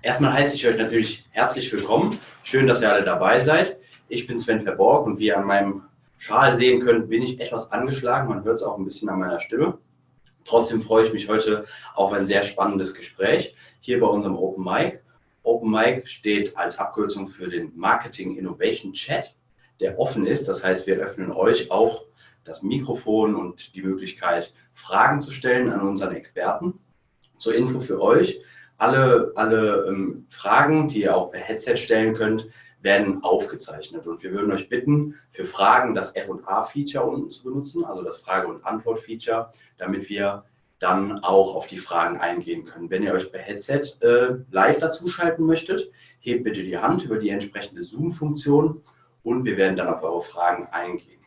Erstmal heiße ich euch natürlich herzlich willkommen. Schön, dass ihr alle dabei seid. Ich bin Sven Verborg und wie ihr an meinem Schal sehen könnt, bin ich etwas angeschlagen. Man hört es auch ein bisschen an meiner Stimme. Trotzdem freue ich mich heute auf ein sehr spannendes Gespräch hier bei unserem Open Mic. Open Mic steht als Abkürzung für den Marketing Innovation Chat, der offen ist. Das heißt, wir öffnen euch auch das Mikrofon und die Möglichkeit, Fragen zu stellen an unseren Experten. Zur Info für euch, alle Fragen, die ihr auch per Headset stellen könnt, werden aufgezeichnet. Und wir würden euch bitten, für Fragen das F&A-Feature unten zu benutzen, also das Frage- und Antwort-Feature, damit wir dann auch auf die Fragen eingehen können. Wenn ihr euch per Headset live dazuschalten möchtet, hebt bitte die Hand über die entsprechende Zoom-Funktion und wir werden dann auf eure Fragen eingehen.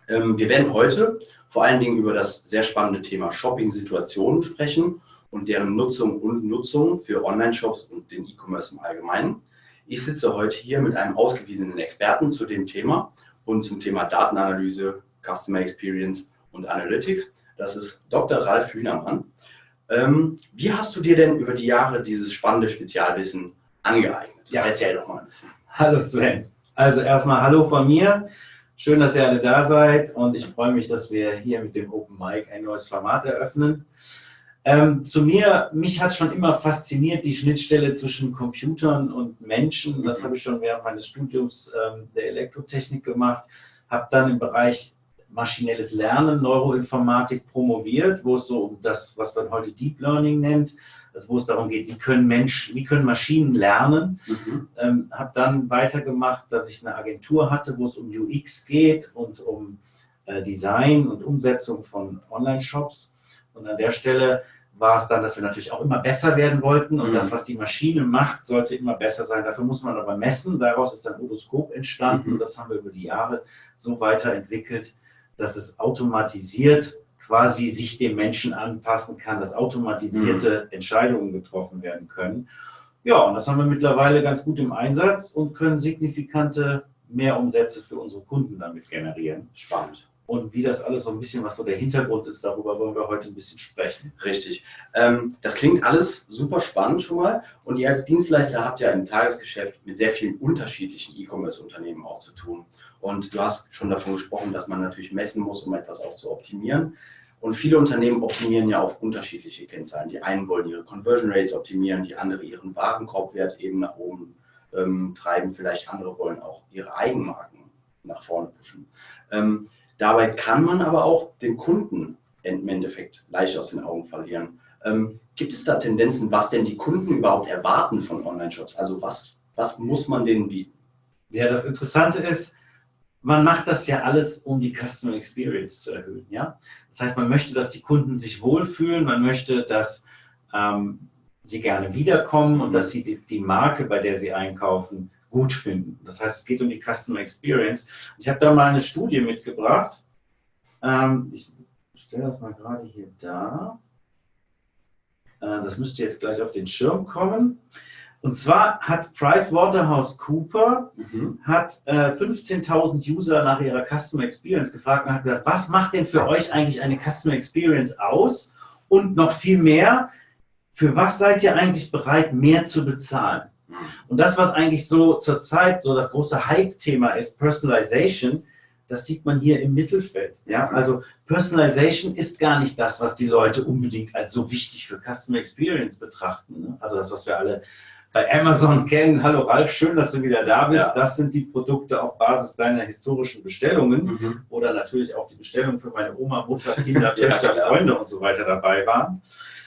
Wir werden heute vor allen Dingen über das sehr spannende Thema Shopping-Situationen sprechen und deren Nutzung für Online-Shops und den E-Commerce im Allgemeinen. Ich sitze heute hier mit einem ausgewiesenen Experten zu dem Thema und zum Thema Datenanalyse, Customer Experience und Analytics. Das ist Dr. Ralf Hühnermann. Wie hast du dir denn über die Jahre dieses spannende Spezialwissen angeeignet? Ja. Erzähl doch mal ein bisschen. Hallo Sven. Also erstmal hallo von mir. Schön, dass ihr alle da seid und ich freue mich, dass wir hier mit dem Open Mic ein neues Format eröffnen. Mich hat schon immer fasziniert die Schnittstelle zwischen Computern und Menschen. Das habe ich schon während meines Studiums der Elektrotechnik gemacht. Habe dann im Bereich maschinelles Lernen, Neuroinformatik promoviert, wo es so um das, was man heute Deep Learning nennt, also wo es darum geht, wie können Maschinen lernen. Habe dann weitergemacht, dass ich eine Agentur hatte, wo es um UX geht und um Design und Umsetzung von Online-Shops. Und an der Stelle war es dann, dass wir natürlich auch immer besser werden wollten und das, was die Maschine macht, sollte immer besser sein. Dafür muss man aber messen. Daraus ist dann Odoskop entstanden und das haben wir über die Jahre so weiterentwickelt, dass es automatisiert quasi sich dem Menschen anpassen kann, dass automatisierte Entscheidungen getroffen werden können. Ja, und das haben wir mittlerweile ganz gut im Einsatz und können signifikante Mehrumsätze für unsere Kunden damit generieren. Spannend. Und wie das alles so ein bisschen, was so der Hintergrund ist, darüber wollen wir heute ein bisschen sprechen. Richtig. Das klingt alles super spannend schon mal. Und ihr als Dienstleister habt ja im Tagesgeschäft mit sehr vielen unterschiedlichen E-Commerce-Unternehmen auch zu tun. Und du hast schon davon gesprochen, dass man natürlich messen muss, um etwas auch zu optimieren. Und viele Unternehmen optimieren ja auf unterschiedliche Kennzahlen. Die einen wollen ihre Conversion Rates optimieren, die anderen ihren Warenkorbwert eben nach oben treiben. Vielleicht andere wollen auch ihre Eigenmarken nach vorne pushen. Dabei kann man aber auch den Kunden im Endeffekt leicht aus den Augen verlieren. Gibt es da Tendenzen, was denn die Kunden überhaupt erwarten von Online-Shops? Also was muss man denen bieten? Ja, das Interessante ist, man macht das ja alles, um die Customer Experience zu erhöhen. Ja? Das heißt, man möchte, dass die Kunden sich wohlfühlen, man möchte, dass sie gerne wiederkommen und dass sie die Marke, bei der sie einkaufen, gut finden. Das heißt, es geht um die Customer Experience. Ich habe da mal eine Studie mitgebracht. Ich stelle das mal gerade hier da. Das müsste jetzt gleich auf den Schirm kommen. Und zwar hat PricewaterhouseCoopers 15.000 User nach ihrer Customer Experience gefragt und hat gesagt, was macht denn für euch eigentlich eine Customer Experience aus? Und noch viel mehr, für was seid ihr eigentlich bereit, mehr zu bezahlen? Und das, was eigentlich so zurzeit so das große Hype-Thema ist, Personalization, das sieht man hier im Mittelfeld. Ja? Also Personalization ist gar nicht das, was die Leute unbedingt als so wichtig für Customer Experience betrachten. Ne? Also das, was wir alle bei Amazon kennen. Hallo Ralf, schön, dass du wieder da bist. Ja. Das sind die Produkte auf Basis deiner historischen Bestellungen oder natürlich auch die Bestellungen für meine Oma, Mutter, Kinder, Töchter, Freunde und so weiter dabei waren.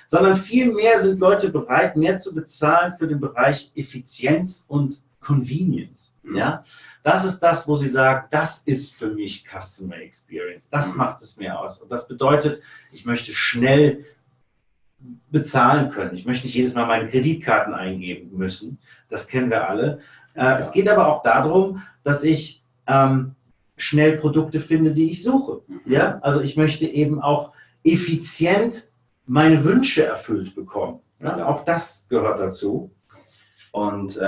Sondern vielmehr sind Leute bereit, mehr zu bezahlen für den Bereich Effizienz und Convenience. Ja? Das ist das, wo sie sagen, das ist für mich Customer Experience. Das macht es mir aus. Und das bedeutet, ich möchte schnell bezahlen können. Ich möchte nicht jedes Mal meine Kreditkarten eingeben müssen. Das kennen wir alle. Es geht aber auch darum, dass ich schnell Produkte finde, die ich suche. Ja? Also ich möchte eben auch effizient meine Wünsche erfüllt bekommen. Ja? Auch das gehört dazu. Und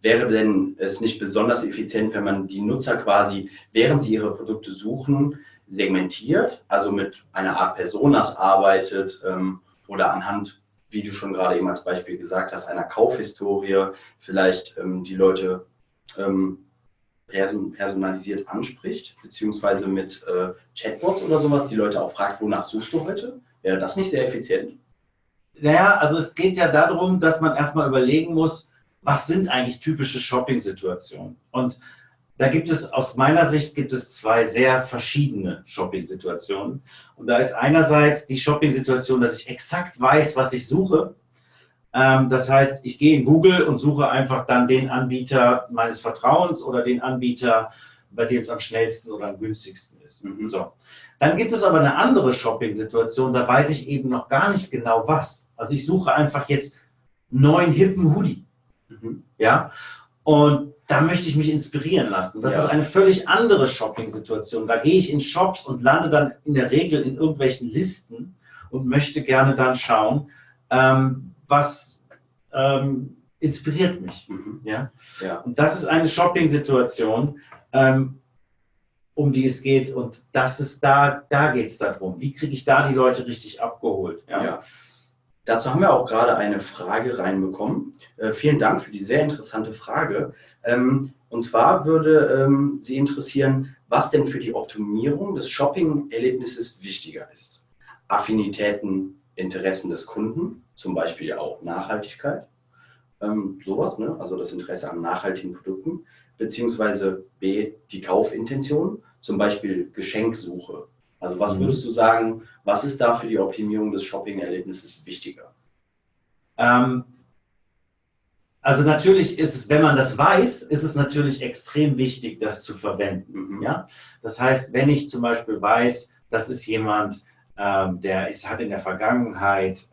wäre denn es nicht besonders effizient, wenn man die Nutzer quasi, während sie ihre Produkte suchen, segmentiert, also mit einer Art Personas arbeitet oder anhand wie du schon gerade eben als Beispiel gesagt hast, einer Kaufhistorie vielleicht die Leute personalisiert anspricht, beziehungsweise mit Chatbots oder sowas, die Leute auch fragt, wonach suchst du heute? Wäre das nicht sehr effizient? Naja, also es geht ja darum, dass man erstmal überlegen muss, was sind eigentlich typische Shopping-Situationen? Und da gibt es, aus meiner Sicht, gibt es zwei sehr verschiedene Shopping-Situationen. Und da ist einerseits die Shopping-Situation, dass ich exakt weiß, was ich suche. Das heißt, ich gehe in Google und suche einfach dann den Anbieter meines Vertrauens oder den Anbieter, bei dem es am schnellsten oder am günstigsten ist. So. Dann gibt es aber eine andere Shopping-Situation, da weiß ich eben noch gar nicht genau was. Also ich suche einfach jetzt einen neuen, hippen Hoodie. Ja? Und da möchte ich mich inspirieren lassen. Das ist eine völlig andere Shopping-Situation. Da gehe ich in Shops und lande dann in der Regel in irgendwelchen Listen und möchte gerne dann schauen, was inspiriert mich. Ja? Und das ist eine Shopping-Situation, um die es geht. Und das ist da geht es darum. Wie kriege ich da die Leute richtig abgeholt? Ja. Dazu haben wir auch gerade eine Frage reinbekommen. Vielen Dank für die sehr interessante Frage. Und zwar würde Sie interessieren, was denn für die Optimierung des Shopping-Erlebnisses wichtiger ist. Affinitäten, Interessen des Kunden, zum Beispiel auch Nachhaltigkeit, sowas, ne? Also das Interesse an nachhaltigen Produkten, beziehungsweise B, die Kaufintention, zum Beispiel Geschenksuche. Also was würdest du sagen, was ist da für die Optimierung des Shopping-Erlebnisses wichtiger? Also natürlich ist es, wenn man das weiß, ist es natürlich extrem wichtig, das zu verwenden. Ja? Das heißt, wenn ich zum Beispiel weiß, das ist jemand, hat in der Vergangenheit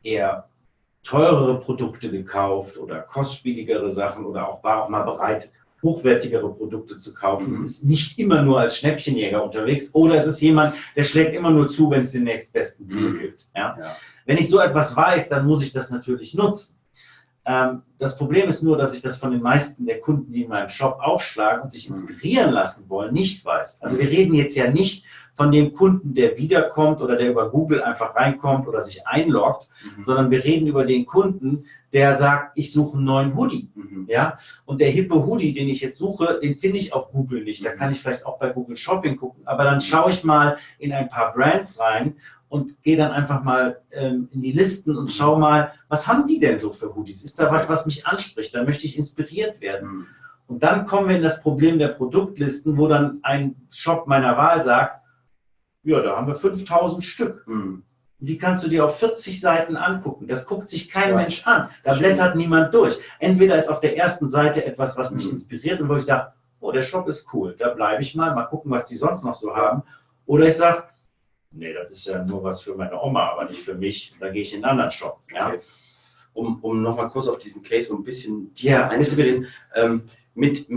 eher teurere Produkte gekauft oder kostspieligere Sachen oder war auch mal bereit, hochwertigere Produkte zu kaufen, ist nicht immer nur als Schnäppchenjäger unterwegs, oder es ist jemand, der schlägt immer nur zu, wenn es den nächstbesten Deal gibt. Ja? Wenn ich so etwas weiß, dann muss ich das natürlich nutzen. Das Problem ist nur, dass ich das von den meisten der Kunden, die in meinem Shop aufschlagen und sich inspirieren lassen wollen, nicht weiß. Also wir reden jetzt ja nicht von dem Kunden, der wiederkommt oder der über Google einfach reinkommt oder sich einloggt, sondern wir reden über den Kunden, der sagt, ich suche einen neuen Hoodie. Ja? Und der hippe Hoodie, den ich jetzt suche, den finde ich auf Google nicht. Da kann ich vielleicht auch bei Google Shopping gucken. Aber dann schaue ich mal in ein paar Brands rein und gehe dann einfach mal in die Listen und schaue mal, was haben die denn so für Hoodies? Ist da was mich anspricht? Da möchte ich inspiriert werden. Und dann kommen wir in das Problem der Produktlisten, wo dann ein Shop meiner Wahl sagt, ja, da haben wir 5000 Stück. Die kannst du dir auf 40 Seiten angucken. Das guckt sich kein Mensch an. Da blättert niemand durch. Entweder ist auf der ersten Seite etwas, was mich inspiriert und wo ich sage, oh, der Shop ist cool, da bleibe ich mal gucken, was die sonst noch so haben. Oder ich sage, nee, das ist ja nur was für meine Oma, aber nicht für mich. Da gehe ich in einen anderen Shop. Ja? Okay. Um nochmal kurz auf diesen Case so ein bisschen tiefer einzugehen, mit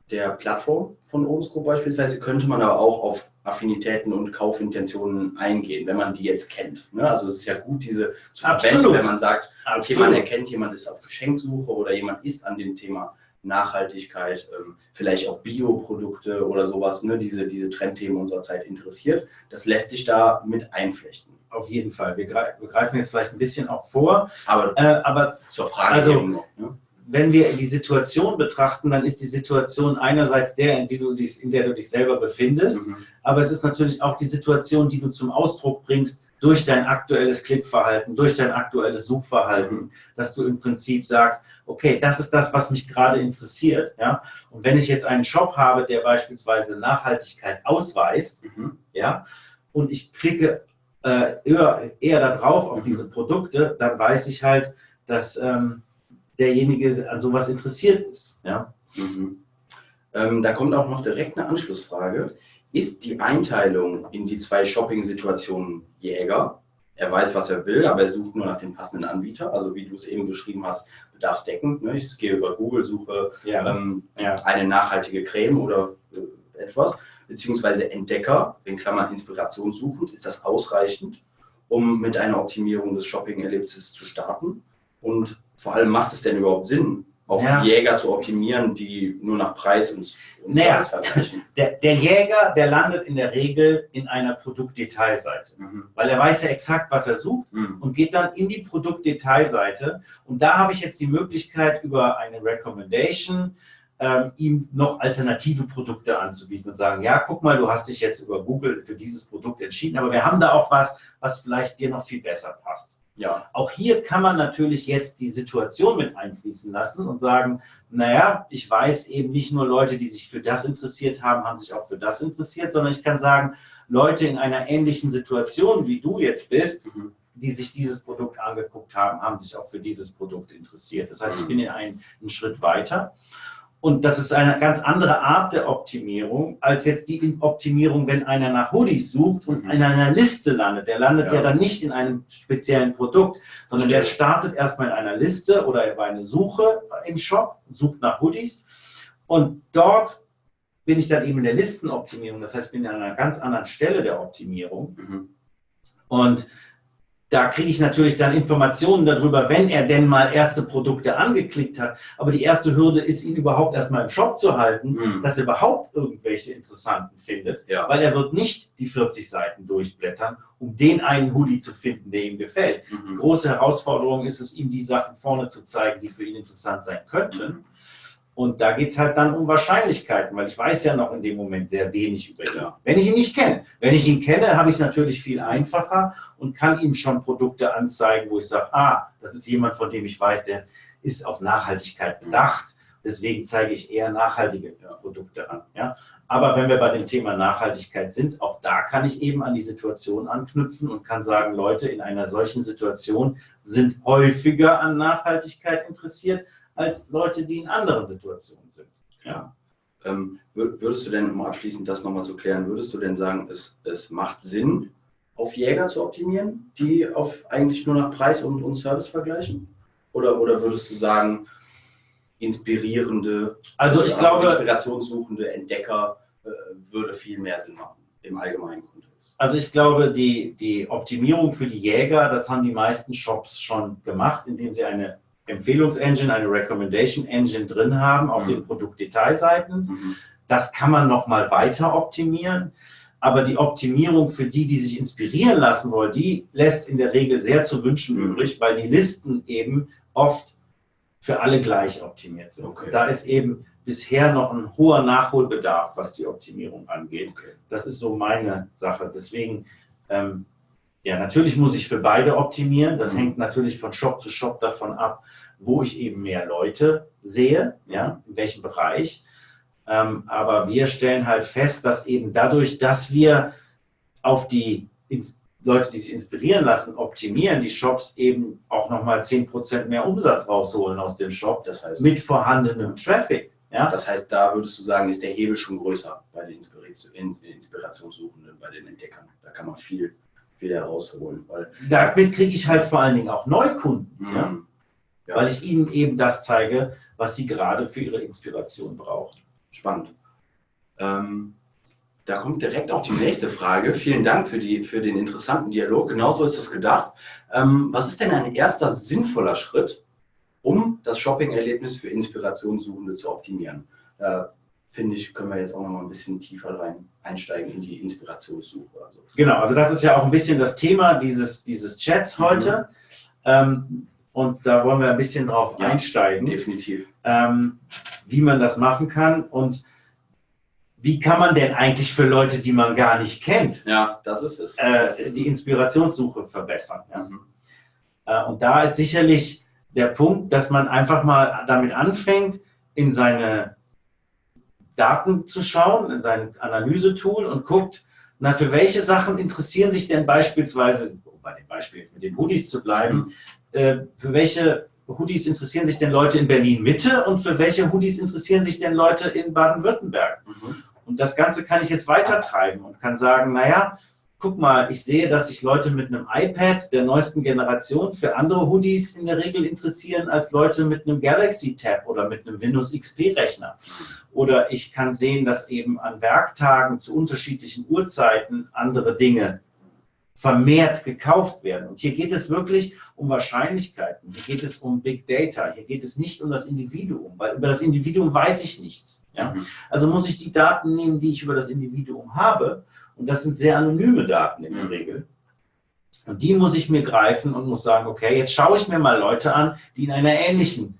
der Plattform von Ohmsco beispielsweise könnte man aber auch auf Affinitäten und Kaufintentionen eingehen, wenn man die jetzt kennt. Ne? Also es ist ja gut, diese zu verwenden, wenn man sagt, okay, man erkennt, jemand ist auf Geschenksuche oder jemand ist an dem Thema Nachhaltigkeit, vielleicht auch Bioprodukte oder sowas, ne? diese Trendthemen unserer Zeit interessiert. Das lässt sich da mit einflechten. Auf jeden Fall. Wir greifen jetzt vielleicht ein bisschen auch vor. Aber zur Frage also, eben noch. Ne? Wenn wir die Situation betrachten, dann ist die Situation einerseits in der du dich selber befindest, aber es ist natürlich auch die Situation, die du zum Ausdruck bringst durch dein aktuelles Klickverhalten, durch dein aktuelles Suchverhalten, dass du im Prinzip sagst, okay, das ist das, was mich gerade interessiert. Ja? Und wenn ich jetzt einen Shop habe, der beispielsweise Nachhaltigkeit ausweist, ja, und ich klicke eher da drauf auf diese Produkte, dann weiß ich halt, dass derjenige an sowas interessiert ist. Ja? Da kommt auch noch direkt eine Anschlussfrage. Ist die Einteilung in die zwei Shopping-Situationen Jäger? Er weiß, was er will, aber er sucht nur nach dem passenden Anbieter. Also wie du es eben beschrieben hast, bedarfsdeckend. Ne? Ich gehe über Google, suche eine nachhaltige Creme oder etwas. Beziehungsweise Entdecker, in Klammern Inspiration suchend, ist das ausreichend, um mit einer Optimierung des Shopping-Erlebnisses zu starten? Und vor allem, macht es denn überhaupt Sinn, auch Ja. die Jäger zu optimieren, die nur nach Preis und Naja. Service vergleichen. Der Jäger, der landet in der Regel in einer Produktdetailseite, weil er weiß ja exakt, was er sucht und geht dann in die Produktdetailseite. Und da habe ich jetzt die Möglichkeit, über eine Recommendation ihm noch alternative Produkte anzubieten und sagen, ja, guck mal, du hast dich jetzt über Google für dieses Produkt entschieden, aber wir haben da auch was vielleicht dir noch viel besser passt. Ja. Auch hier kann man natürlich jetzt die Situation mit einfließen lassen und sagen, naja, ich weiß eben nicht nur Leute, die sich für das interessiert haben, haben sich auch für das interessiert, sondern ich kann sagen, Leute in einer ähnlichen Situation, wie du jetzt bist, die sich dieses Produkt angeguckt haben, haben sich auch für dieses Produkt interessiert. Das heißt, ich bin in einen Schritt weiter. Und das ist eine ganz andere Art der Optimierung, als jetzt die Optimierung, wenn einer nach Hoodies sucht und in einer Liste landet. Der landet ja dann nicht in einem speziellen Produkt, sondern der startet erstmal in einer Liste oder über eine Suche im Shop, sucht nach Hoodies. Und dort bin ich dann eben in der Listenoptimierung. Das heißt, ich bin an einer ganz anderen Stelle der Optimierung. Und da kriege ich natürlich dann Informationen darüber, wenn er denn mal erste Produkte angeklickt hat. Aber die erste Hürde ist, ihn überhaupt erstmal im Shop zu halten, dass er überhaupt irgendwelche Interessanten findet. Ja. Weil er wird nicht die 40 Seiten durchblättern, um den einen Hoodie zu finden, der ihm gefällt. Die große Herausforderung ist es, ihm die Sachen vorne zu zeigen, die für ihn interessant sein könnten. Und da geht es halt dann um Wahrscheinlichkeiten, weil ich weiß ja noch in dem Moment sehr wenig über ihn. Ja. Wenn ich ihn nicht kenne. Wenn ich ihn kenne, habe ich es natürlich viel einfacher und kann ihm schon Produkte anzeigen, wo ich sage, das ist jemand, von dem ich weiß, der ist auf Nachhaltigkeit bedacht. Deswegen zeige ich eher nachhaltige Produkte an. Ja? Aber wenn wir bei dem Thema Nachhaltigkeit sind, auch da kann ich eben an die Situation anknüpfen und kann sagen, Leute in einer solchen Situation sind häufiger an Nachhaltigkeit interessiert, als Leute, die in anderen Situationen sind. Ja. Würdest du denn, um abschließend das nochmal zu klären, würdest du denn sagen, es macht Sinn, auf Jäger zu optimieren, die auf eigentlich nur nach Preis und Service vergleichen? Oder würdest du sagen, inspirierende, inspirationssuchende Entdecker würde viel mehr Sinn machen im allgemeinen Kontext? Also ich glaube, die Optimierung für die Jäger, das haben die meisten Shops schon gemacht, indem sie eine Empfehlungsengine, eine Recommendation Engine drin haben auf den Produktdetailseiten. Das kann man nochmal weiter optimieren. Aber die Optimierung für die sich inspirieren lassen wollen, die lässt in der Regel sehr zu wünschen übrig, weil die Listen eben oft für alle gleich optimiert sind. Okay. Da ist eben bisher noch ein hoher Nachholbedarf, was die Optimierung angeht. Okay. Das ist so meine Sache. Deswegen, natürlich muss ich für beide optimieren. Das hängt natürlich von Shop zu Shop davon ab, wo ich eben mehr Leute sehe, in welchem Bereich. Aber wir stellen halt fest, dass eben dadurch, dass wir auf die Leute, die sich inspirieren lassen, optimieren, die Shops eben auch nochmal 10% mehr Umsatz rausholen aus dem Shop, das heißt, mit vorhandenem Traffic. Ja? Das heißt, da würdest du sagen, ist der Hebel schon größer bei den Inspirationssuchenden, bei den Entdeckern. Da kann man viel herausholen. Damit kriege ich halt vor allen Dingen auch Neukunden, weil ich ihnen eben das zeige, was sie gerade für ihre Inspiration brauchen. Spannend. Da kommt direkt auch die nächste Frage. Vielen Dank für den interessanten Dialog. Genauso ist es gedacht. Was ist denn ein erster sinnvoller Schritt, um das Shopping-Erlebnis für Inspirationssuchende zu optimieren? Finde ich, können wir jetzt auch noch mal ein bisschen tiefer einsteigen in die Inspirationssuche. Genau, also das ist ja auch ein bisschen das Thema dieses Chats heute. Und da wollen wir ein bisschen drauf einsteigen. Definitiv. Wie man das machen kann und wie kann man denn eigentlich für Leute, die man gar nicht kennt, das ist es. Die Inspirationssuche verbessern. Und da ist sicherlich der Punkt, dass man einfach mal damit anfängt, in seine Daten zu schauen, in sein Analysetool und guckt, für welche Sachen interessieren sich denn beispielsweise, um bei dem Beispiel jetzt mit den Hoodies zu bleiben, für welche Hoodies interessieren sich denn Leute in Berlin-Mitte und für welche Hoodies interessieren sich denn Leute in Baden-Württemberg? Und das Ganze kann ich jetzt weiter treiben und kann sagen, guck mal, ich sehe, dass sich Leute mit einem iPad der neuesten Generation für andere Hoodies in der Regel interessieren als Leute mit einem Galaxy Tab oder mit einem Windows XP Rechner. Oder ich kann sehen, dass eben an Werktagen zu unterschiedlichen Uhrzeiten andere Dinge vermehrt gekauft werden. Und hier geht es wirklich um Wahrscheinlichkeiten, hier geht es um Big Data, hier geht es nicht um das Individuum, weil über das Individuum weiß ich nichts. Ja? Also muss ich die Daten nehmen, die ich über das Individuum habe, und das sind sehr anonyme Daten in der Regel. Und die muss ich mir greifen und muss sagen, okay, jetzt schaue ich mir mal Leute an, die in einer ähnlichen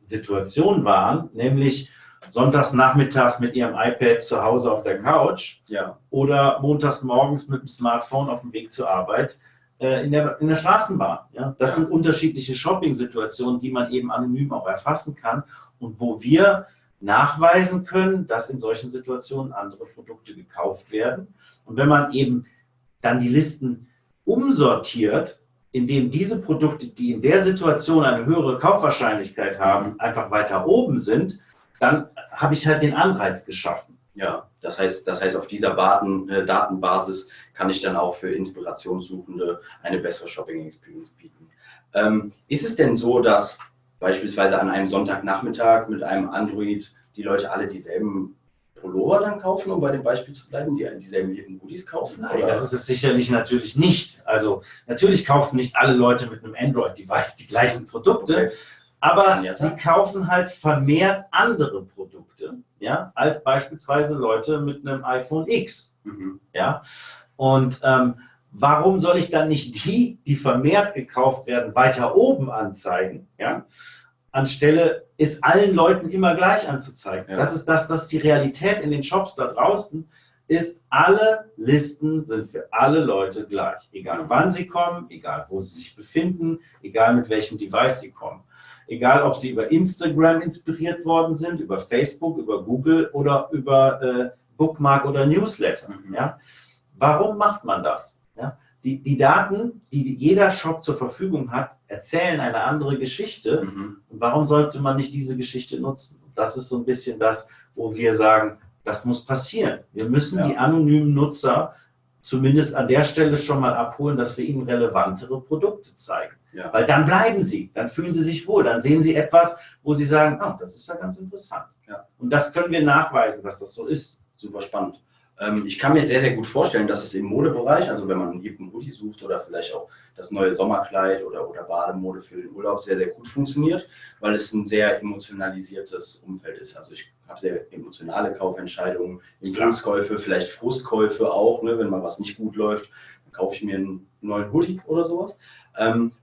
Situation waren, nämlich sonntags nachmittags mit ihrem iPad zu Hause auf der Couch, ja, oder montags morgens mit dem Smartphone auf dem Weg zur Arbeit in der Straßenbahn. Ja? Das sind unterschiedliche Shopping-Situationen, die man eben anonym auch erfassen kann und wo wir nachweisen können, dass in solchen Situationen andere Produkte gekauft werden. Und wenn man eben dann die Listen umsortiert, indem diese Produkte, die in der Situation eine höhere Kaufwahrscheinlichkeit haben, einfach weiter oben sind, dann habe ich halt den Anreiz geschaffen. Ja, das heißt, auf dieser Datenbasis kann ich dann auch für Inspirationssuchende eine bessere Shopping-Experience bieten. Ist es denn so, dass beispielsweise an einem Sonntagnachmittag mit einem Android die Leute alle dieselben Pullover dann kaufen, um bei dem Beispiel zu bleiben, die dieselben hippen Goodies kaufen? Nein, das ist es sicherlich natürlich nicht. Also natürlich kaufen nicht alle Leute mit einem Android-Device die gleichen Produkte. Okay. Aber sie kaufen halt vermehrt andere Produkte, ja, als beispielsweise Leute mit einem iPhone X. Ja? Und warum soll ich dann nicht die vermehrt gekauft werden, weiter oben anzeigen? Ja? Anstelle es allen Leuten immer gleich anzuzeigen. Ja. Das ist die Realität in den Shops da draußen. Alle Listen sind für alle Leute gleich. Egal wann sie kommen, egal wo sie sich befinden, egal mit welchem Device sie kommen. Egal, ob sie über Instagram inspiriert worden sind, über Facebook, über Google oder über Bookmark oder Newsletter. Ja? Warum macht man das? Ja? Die Daten, die jeder Shop zur Verfügung hat, erzählen eine andere Geschichte. Und warum sollte man nicht diese Geschichte nutzen? Das ist so ein bisschen das, wo wir sagen, das muss passieren. Wir müssen die anonymen Nutzer zumindest an der Stelle schon mal abholen, dass wir ihnen relevantere Produkte zeigen. Ja. Weil dann bleiben sie, dann fühlen sie sich wohl, dann sehen sie etwas, wo sie sagen, oh, das ist ja ganz interessant. Ja. Und das können wir nachweisen, dass das so ist. Super spannend. Ich kann mir sehr, sehr gut vorstellen, dass es im Modebereich, also wenn man einen hippen Hoodie sucht oder vielleicht auch das neue Sommerkleid oder Bademode für den Urlaub, sehr, sehr gut funktioniert, weil es ein sehr emotionalisiertes Umfeld ist. Also ich habe sehr emotionale Kaufentscheidungen, Impulskäufe, vielleicht Frustkäufe auch, ne, wenn mal was nicht gut läuft, dann kaufe ich mir einen neuen Hoodie oder sowas.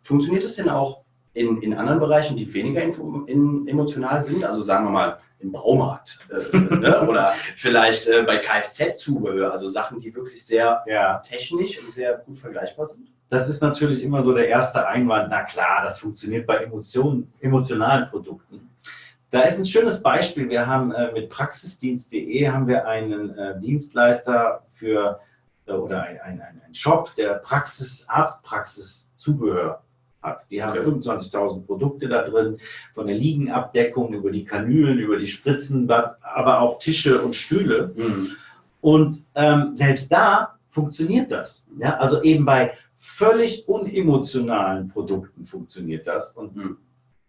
Funktioniert es denn auch in anderen Bereichen, die weniger emotional sind? Also sagen wir mal im Baumarkt ne? Oder vielleicht bei Kfz-Zubehör, also Sachen, die wirklich sehr technisch und sehr gut vergleichbar sind? Das ist natürlich immer so der erste Einwand. Na klar, das funktioniert bei emotionalen Produkten. Da ist ein schönes Beispiel. Wir haben mit praxisdienst.de haben wir einen Dienstleister für oder einen Shop, der Arztpraxiszubehör hat. Die haben 25.000 Produkte da drin, von der Liegenabdeckung über die Kanülen, über die Spritzen, aber auch Tische und Stühle. Und selbst da funktioniert das. Ja? Also eben bei völlig unemotionalen Produkten funktioniert das. Und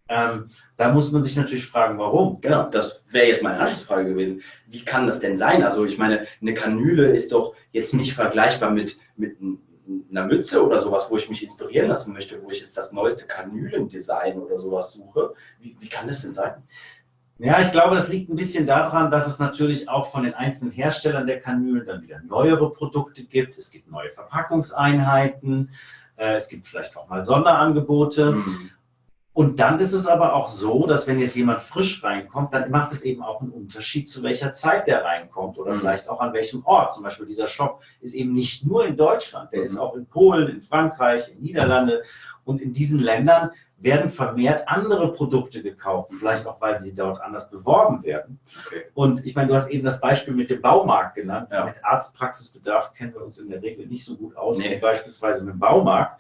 da muss man sich natürlich fragen, warum. Genau, das wäre jetzt meine Anschlussfrage gewesen. Wie kann das denn sein? Also ich meine, eine Kanüle ist doch jetzt nicht vergleichbar mit einer Mütze oder sowas, wo ich mich inspirieren lassen möchte, wo ich jetzt das neueste Kanülendesign oder sowas suche. Wie kann das denn sein? Ja, ich glaube, das liegt ein bisschen daran, dass es natürlich auch von den einzelnen Herstellern der Kanülen dann wieder neuere Produkte gibt. Es gibt neue Verpackungseinheiten, es gibt vielleicht auch mal Sonderangebote. Und dann ist es aber auch so, dass wenn jetzt jemand frisch reinkommt, dann macht es eben auch einen Unterschied, zu welcher Zeit der reinkommt oder vielleicht auch an welchem Ort. Zum Beispiel dieser Shop ist eben nicht nur in Deutschland, der ist auch in Polen, in Frankreich, in Niederlande. Und in diesen Ländern werden vermehrt andere Produkte gekauft, vielleicht auch, weil sie dort anders beworben werden. Und ich meine, du hast eben das Beispiel mit dem Baumarkt genannt. Mit Arztpraxisbedarf kennen wir uns in der Regel nicht so gut aus, wie beispielsweise mit dem Baumarkt.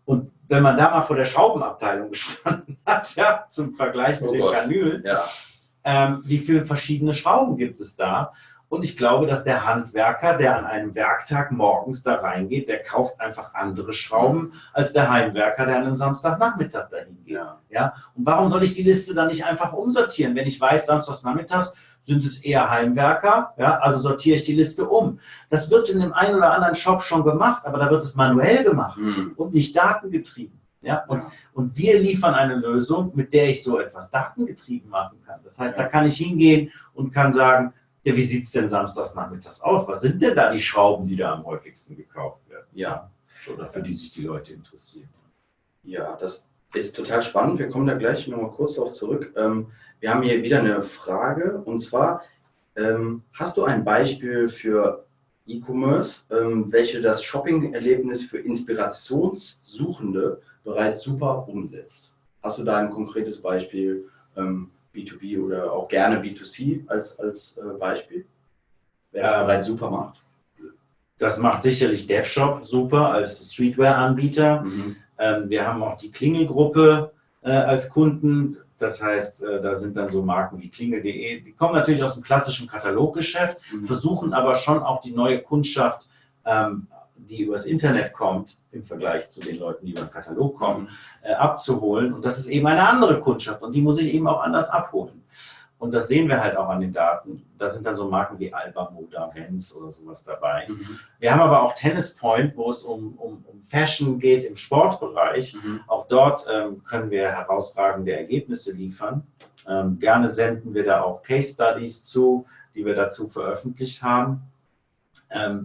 Und wenn man da mal vor der Schraubenabteilung gestanden hat, ja, zum Vergleich mit den Kanülen, wie viele verschiedene Schrauben gibt es da? Und ich glaube, dass der Handwerker, der an einem Werktag morgens da reingeht, der kauft einfach andere Schrauben als der Heimwerker, der an einem Samstagnachmittag dahin geht. Ja. Und warum soll ich die Liste dann nicht einfach umsortieren, wenn ich weiß, Samstagnachmittags Sind es eher Heimwerker? Ja, also sortiere ich die Liste um. Das wird in dem einen oder anderen Shop schon gemacht, aber da wird es manuell gemacht und nicht datengetrieben. Ja? Und wir liefern eine Lösung, mit der ich so etwas datengetrieben machen kann. Das heißt, da kann ich hingehen und kann sagen, ja, wie sieht es denn samstags nachmittags aus? Was sind denn da die Schrauben, die da am häufigsten gekauft werden? Ja. Oder für die sich die Leute interessieren. Ja, das ist total spannend. Wir kommen da gleich nochmal kurz darauf zurück. Wir haben hier wieder eine Frage, und zwar, hast du ein Beispiel für E-Commerce, welche das Shopping-Erlebnis für Inspirationssuchende bereits super umsetzt? Hast du da ein konkretes Beispiel, B2B oder auch gerne B2C als Beispiel, wer das bereits super macht? Das macht sicherlich DevShop super als Streetwear-Anbieter. Wir haben auch die Klingelgruppe als Kunden. Das heißt, da sind dann so Marken wie klingel.de. Die kommen natürlich aus dem klassischen Kataloggeschäft, versuchen aber schon auch die neue Kundschaft, die übers Internet kommt, im Vergleich zu den Leuten, die über den Katalog kommen, abzuholen. Und das ist eben eine andere Kundschaft und die muss ich eben auch anders abholen. Und das sehen wir halt auch an den Daten. Da sind dann so Marken wie Alba Moda, Vans oder sowas dabei. Wir haben aber auch Tennis Point, wo es um Fashion geht im Sportbereich. Auch dort können wir herausragende Ergebnisse liefern. Gerne senden wir da auch Case Studies zu, die wir dazu veröffentlicht haben.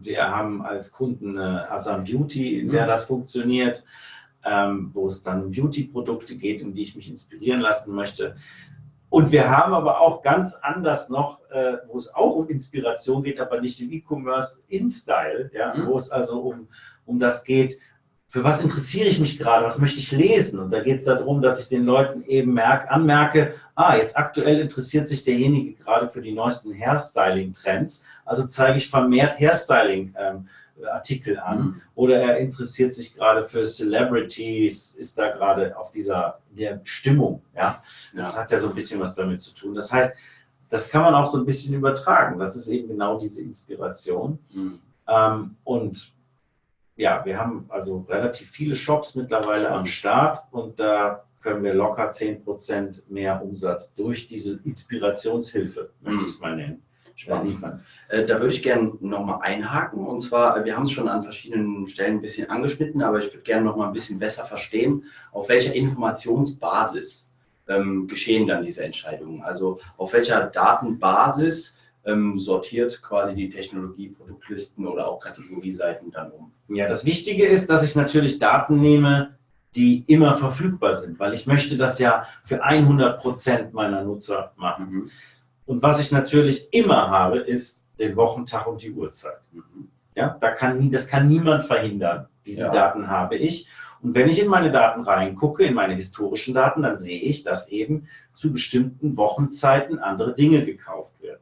Wir haben als Kunden Asam Beauty, in der das funktioniert, wo es dann um Beauty-Produkte geht, in die ich mich inspirieren lassen möchte. Und wir haben aber auch ganz anders noch, wo es auch um Inspiration geht, aber nicht im E-Commerce, InStyle, ja, wo es also um das geht, für was interessiere ich mich gerade, was möchte ich lesen? Und da geht es darum, dass ich den Leuten eben anmerke, jetzt aktuell interessiert sich derjenige gerade für die neuesten Hairstyling-Trends, also zeige ich vermehrt Hairstyling-Artikel an, oder er interessiert sich gerade für Celebrities, ist da gerade auf der Stimmung. Ja? Das hat ja so ein bisschen was damit zu tun. Das heißt, das kann man auch so ein bisschen übertragen. Das ist eben genau diese Inspiration. Und ja, wir haben also relativ viele Shops mittlerweile am Start und da können wir locker 10% mehr Umsatz durch diese Inspirationshilfe, möchte ich es mal nennen, liefern. Da würde ich gerne nochmal einhaken, und zwar, wir haben es schon an verschiedenen Stellen ein bisschen angeschnitten, aber ich würde gerne nochmal ein bisschen besser verstehen, auf welcher Informationsbasis geschehen dann diese Entscheidungen, also auf welcher Datenbasis sortiert quasi die Technologie Produktlisten oder auch Kategorieseiten dann um. Ja, das Wichtige ist, dass ich natürlich Daten nehme, die immer verfügbar sind, weil ich möchte das ja für 100% meiner Nutzer machen. Und was ich natürlich immer habe, ist den Wochentag und die Uhrzeit. Ja, das kann niemand verhindern. Diese Daten habe ich. Und wenn ich in meine Daten reingucke, in meine historischen Daten, dann sehe ich, dass eben zu bestimmten Wochenzeiten andere Dinge gekauft werden.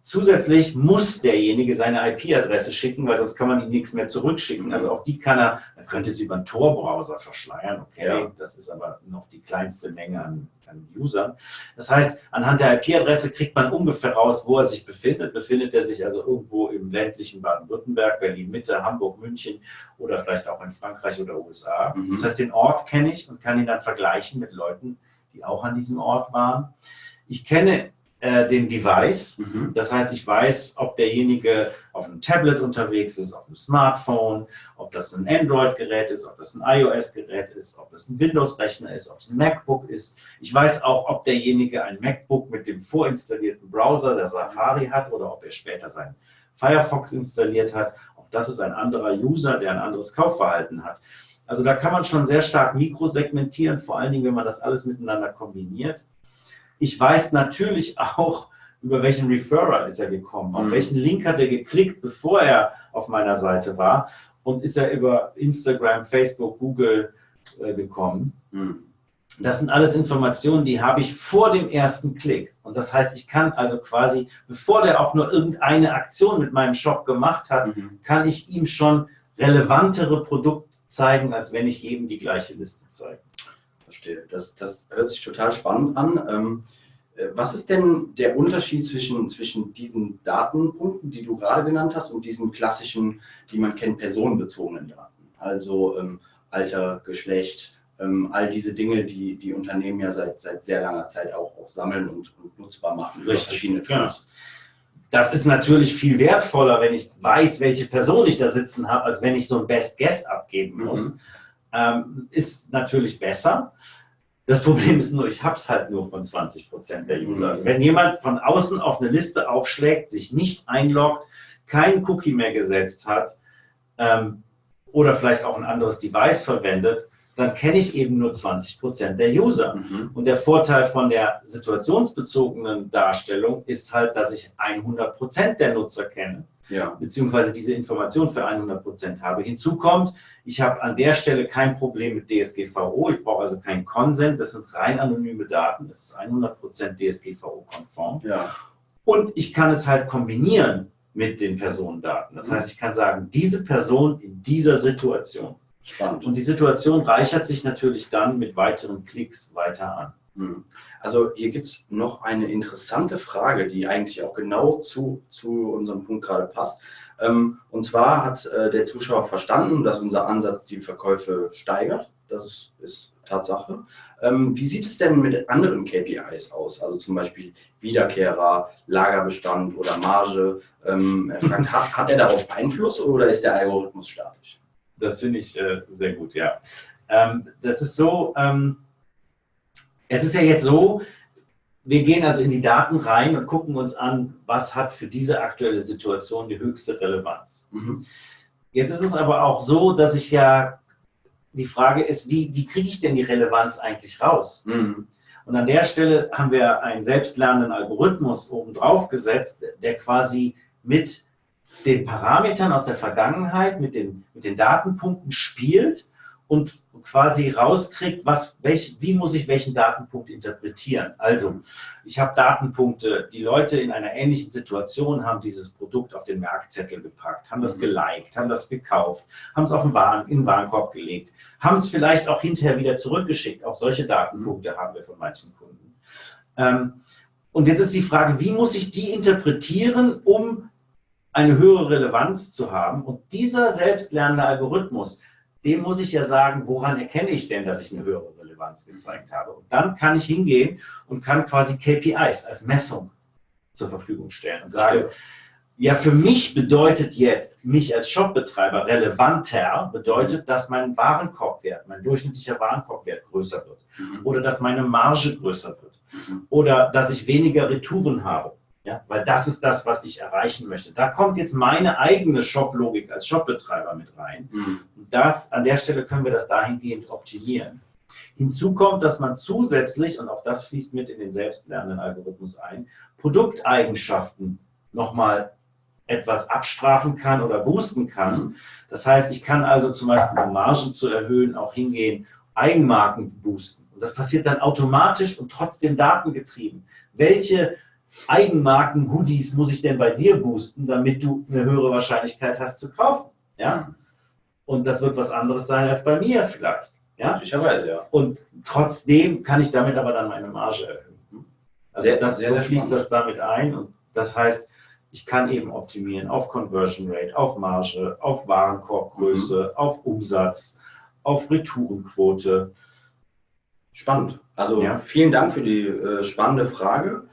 Zusätzlich muss derjenige seine IP-Adresse schicken, weil sonst kann man ihm nichts mehr zurückschicken. Also auch die er könnte sie über einen Tor-Browser verschleiern, okay, das ist aber noch die kleinste Menge an Usern. Das heißt, anhand der IP-Adresse kriegt man ungefähr raus, wo er sich befindet. Befindet er sich also irgendwo im ländlichen Baden-Württemberg, Berlin-Mitte, Hamburg, München oder vielleicht auch in Frankreich oder USA. Das heißt, den Ort kenne ich und kann ihn dann vergleichen mit Leuten, die auch an diesem Ort waren. Ich kenne den Device. Das heißt, ich weiß, ob derjenige auf einem Tablet unterwegs ist, auf einem Smartphone, ob das ein Android-Gerät ist, ob das ein iOS-Gerät ist, ob das ein Windows-Rechner ist, ob es ein MacBook ist. Ich weiß auch, ob derjenige ein MacBook mit dem vorinstallierten Browser, der Safari hat, oder ob er später seinen Firefox installiert hat. Auch das ist ein anderer User, der ein anderes Kaufverhalten hat. Also da kann man schon sehr stark mikrosegmentieren, vor allen Dingen, wenn man das alles miteinander kombiniert. Ich weiß natürlich auch, über welchen Referrer ist er gekommen, auf welchen Link hat er geklickt, bevor er auf meiner Seite war, und ist er über Instagram, Facebook, Google gekommen. Das sind alles Informationen, die habe ich vor dem ersten Klick. Und das heißt, ich kann also quasi, bevor der auch nur irgendeine Aktion mit meinem Shop gemacht hat, kann ich ihm schon relevantere Produkte zeigen, als wenn ich jedem die gleiche Liste zeige. Verstehe. Das hört sich total spannend an. Was ist denn der Unterschied zwischen diesen Datenpunkten, die du gerade genannt hast, und diesen klassischen, die man kennt, personenbezogenen Daten? Also Alter, Geschlecht, all diese Dinge, die die Unternehmen ja seit sehr langer Zeit auch sammeln und nutzbar machen durch verschiedene Tools. Das ist natürlich viel wertvoller, wenn ich weiß, welche Person ich da sitzen habe, als wenn ich so ein Best Guess abgeben muss. Ist natürlich besser. Das Problem ist nur, ich habe es halt nur von 20% der User. Also wenn jemand von außen auf eine Liste aufschlägt, sich nicht einloggt, keinen Cookie mehr gesetzt hat oder vielleicht auch ein anderes Device verwendet, dann kenne ich eben nur 20% der User. Und der Vorteil von der situationsbezogenen Darstellung ist halt, dass ich 100% der Nutzer kenne, beziehungsweise diese Information für 100% habe. Hinzu kommt, ich habe an der Stelle kein Problem mit DSGVO, ich brauche also keinen Consent, das sind rein anonyme Daten, das ist 100% DSGVO-konform. Und ich kann es halt kombinieren mit den Personendaten. Das heißt, ich kann sagen, diese Person in dieser Situation. Spannend. Und die Situation reichert sich natürlich dann mit weiteren Klicks weiter an. Also hier gibt es noch eine interessante Frage, die eigentlich auch genau zu unserem Punkt gerade passt. Und zwar hat der Zuschauer verstanden, dass unser Ansatz die Verkäufe steigert. Das ist Tatsache. Wie sieht es denn mit anderen KPIs aus? Also zum Beispiel Wiederkehrer, Lagerbestand oder Marge. Er fragt, hat er darauf Einfluss oder ist der Algorithmus statisch? Das finde ich sehr gut, ja. Das ist so, es ist ja jetzt so, wir gehen also in die Daten rein und gucken uns an, was hat für diese aktuelle Situation die höchste Relevanz. Jetzt ist es aber auch so, dass ich ja, die Frage ist, wie kriege ich denn die Relevanz eigentlich raus? Und an der Stelle haben wir einen selbstlernenden Algorithmus oben drauf gesetzt, der quasi mit den Parametern aus der Vergangenheit, mit den Datenpunkten spielt und quasi rauskriegt, wie muss ich welchen Datenpunkt interpretieren. Also, ich habe Datenpunkte, die Leute in einer ähnlichen Situation haben dieses Produkt auf den Merkzettel gepackt, haben das geliked, haben das gekauft, haben es in den Warenkorb gelegt, haben es vielleicht auch hinterher wieder zurückgeschickt. Auch solche Datenpunkte haben wir von manchen Kunden. Und jetzt ist die Frage, wie muss ich die interpretieren, um eine höhere Relevanz zu haben? Und dieser selbstlernende Algorithmus, dem muss ich ja sagen, woran erkenne ich denn, dass ich eine höhere Relevanz gezeigt habe? Und dann kann ich hingehen und kann quasi KPIs als Messung zur Verfügung stellen und sagen, ja, für mich bedeutet jetzt, mich als Shopbetreiber relevanter, bedeutet, dass mein Warenkorbwert, mein durchschnittlicher Warenkorbwert größer wird. Oder dass meine Marge größer wird. Oder dass ich weniger Retouren habe. Ja, weil das ist das, was ich erreichen möchte. Da kommt jetzt meine eigene Shop-Logik als Shopbetreiber mit rein. An der Stelle können wir das dahingehend optimieren. Hinzu kommt, dass man zusätzlich, und auch das fließt mit in den selbstlernenden Algorithmus ein, Produkteigenschaften nochmal etwas abstrafen kann oder boosten kann. Das heißt, ich kann also zum Beispiel, um Margen zu erhöhen, auch hingehen, Eigenmarken boosten. Und das passiert dann automatisch und trotzdem datengetrieben. Welche Eigenmarken-Hoodies muss ich denn bei dir boosten, damit du eine höhere Wahrscheinlichkeit hast zu kaufen? Ja? Und das wird was anderes sein als bei mir vielleicht. Ja? Möglicherweise, ja. Und trotzdem kann ich damit aber dann meine Marge erhöhen. Also so fließt das damit ein. Und das heißt, ich kann eben optimieren auf Conversion Rate, auf Marge, auf Warenkorbgröße, auf Umsatz, auf Retourenquote. Spannend. Also vielen Dank für die spannende Frage.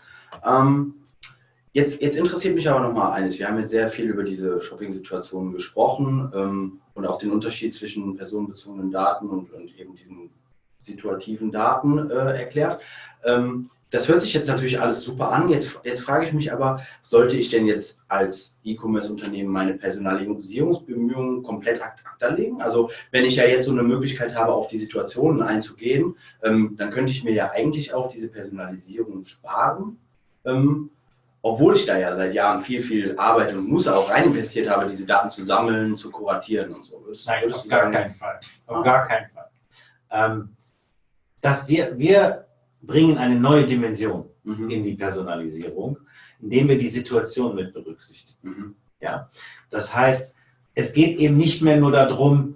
Jetzt interessiert mich aber noch mal eines. Wir haben jetzt sehr viel über diese Shopping-Situationen gesprochen und auch den Unterschied zwischen personenbezogenen Daten und eben diesen situativen Daten erklärt. Das hört sich jetzt natürlich alles super an. Jetzt frage ich mich aber, sollte ich denn jetzt als E-Commerce-Unternehmen meine Personalisierungsbemühungen komplett ad acta legen? Also wenn ich ja jetzt so eine Möglichkeit habe, auf die Situationen einzugehen, dann könnte ich mir ja eigentlich auch diese Personalisierung sparen. Obwohl ich da ja seit Jahren viel Arbeit und Muße auch rein investiert habe, diese Daten zu sammeln, zu kuratieren und so. Nein, auf gar keinen Fall. Auf gar keinen Fall. Wir bringen eine neue Dimension in die Personalisierung, indem wir die Situation mit berücksichtigen. Ja? Das heißt, es geht eben nicht mehr nur darum,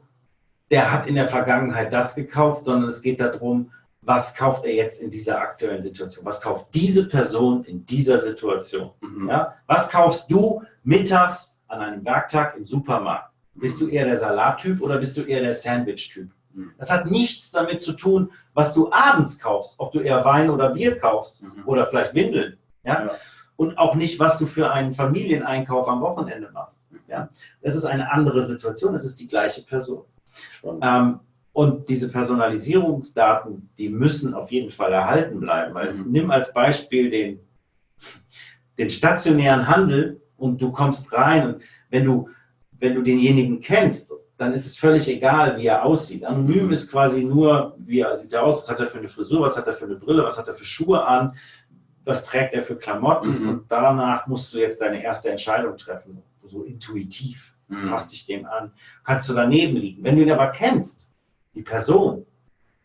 der hat in der Vergangenheit das gekauft, sondern es geht darum, was kauft er jetzt in dieser aktuellen Situation? Was kauft diese Person in dieser Situation? Ja? Was kaufst du mittags an einem Werktag im Supermarkt? Bist du eher der Salattyp oder bist du eher der Sandwich-Typ? Das hat nichts damit zu tun, was du abends kaufst, ob du eher Wein oder Bier kaufst oder vielleicht Windeln. Ja? Ja. Und auch nicht, was du für einen Familieneinkauf am Wochenende machst. Ja? Das ist eine andere Situation, es ist die gleiche Person. Und diese Personalisierungsdaten, die müssen auf jeden Fall erhalten bleiben. Weil nimm als Beispiel den stationären Handel und du kommst rein und wenn du denjenigen kennst, dann ist es völlig egal, wie er aussieht. Anonym ist quasi nur, wie sieht er aus, was hat er für eine Frisur, was hat er für eine Brille, was hat er für Schuhe an, was trägt er für Klamotten und danach musst du jetzt deine erste Entscheidung treffen, so intuitiv, passt dich dem an, kannst du daneben liegen. Wenn du ihn aber kennst, die Person,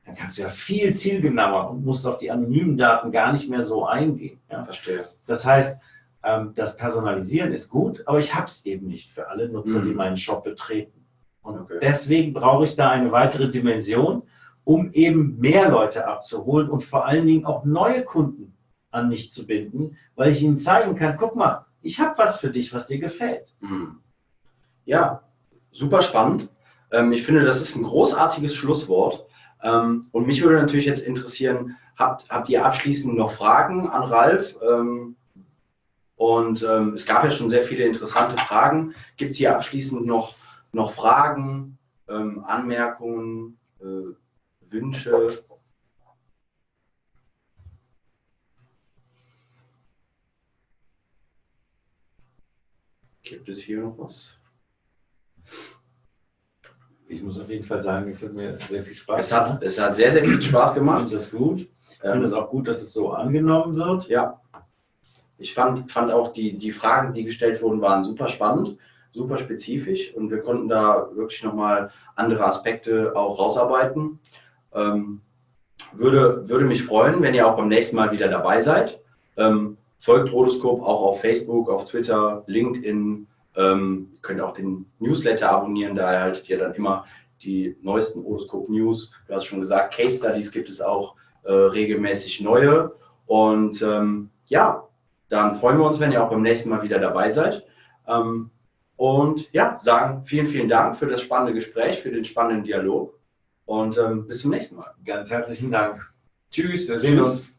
dann kannst du ja viel zielgenauer und musst auf die anonymen Daten gar nicht mehr so eingehen. Ja? Verstehe. Das heißt, das Personalisieren ist gut, aber ich habe es eben nicht für alle Nutzer, die meinen Shop betreten. Und deswegen brauche ich da eine weitere Dimension, um eben mehr Leute abzuholen und vor allen Dingen auch neue Kunden an mich zu binden, weil ich ihnen zeigen kann, guck mal, ich habe was für dich, was dir gefällt. Ja, super spannend. Ich finde, das ist ein großartiges Schlusswort. Und mich würde natürlich jetzt interessieren, habt ihr abschließend noch Fragen an Ralf? Es gab ja schon sehr viele interessante Fragen. Gibt es hier abschließend noch Fragen, Anmerkungen, Wünsche? Gibt es hier noch was? Ich muss auf jeden Fall sagen, es hat mir sehr viel Spaß gemacht. Es hat sehr, sehr viel Spaß gemacht. Ich finde das gut. Ich finde es auch gut, dass es so angenommen wird. Ja. Ich fand auch die Fragen, die gestellt wurden, waren super spannend, super spezifisch und wir konnten da wirklich nochmal andere Aspekte auch rausarbeiten. Würde mich freuen, wenn ihr auch beim nächsten Mal wieder dabei seid. Folgt Rodoskop auch auf Facebook, auf Twitter, LinkedIn. Ihr könnt auch den Newsletter abonnieren, da erhaltet ihr dann immer die neuesten Rodoskop-News. Du hast schon gesagt, Case Studies gibt es auch regelmäßig neue. Und ja, dann freuen wir uns, wenn ihr auch beim nächsten Mal wieder dabei seid. Und ja, sagen vielen, vielen Dank für das spannende Gespräch, für den spannenden Dialog. Und bis zum nächsten Mal. Ganz herzlichen Dank. Tschüss, wir sehen uns.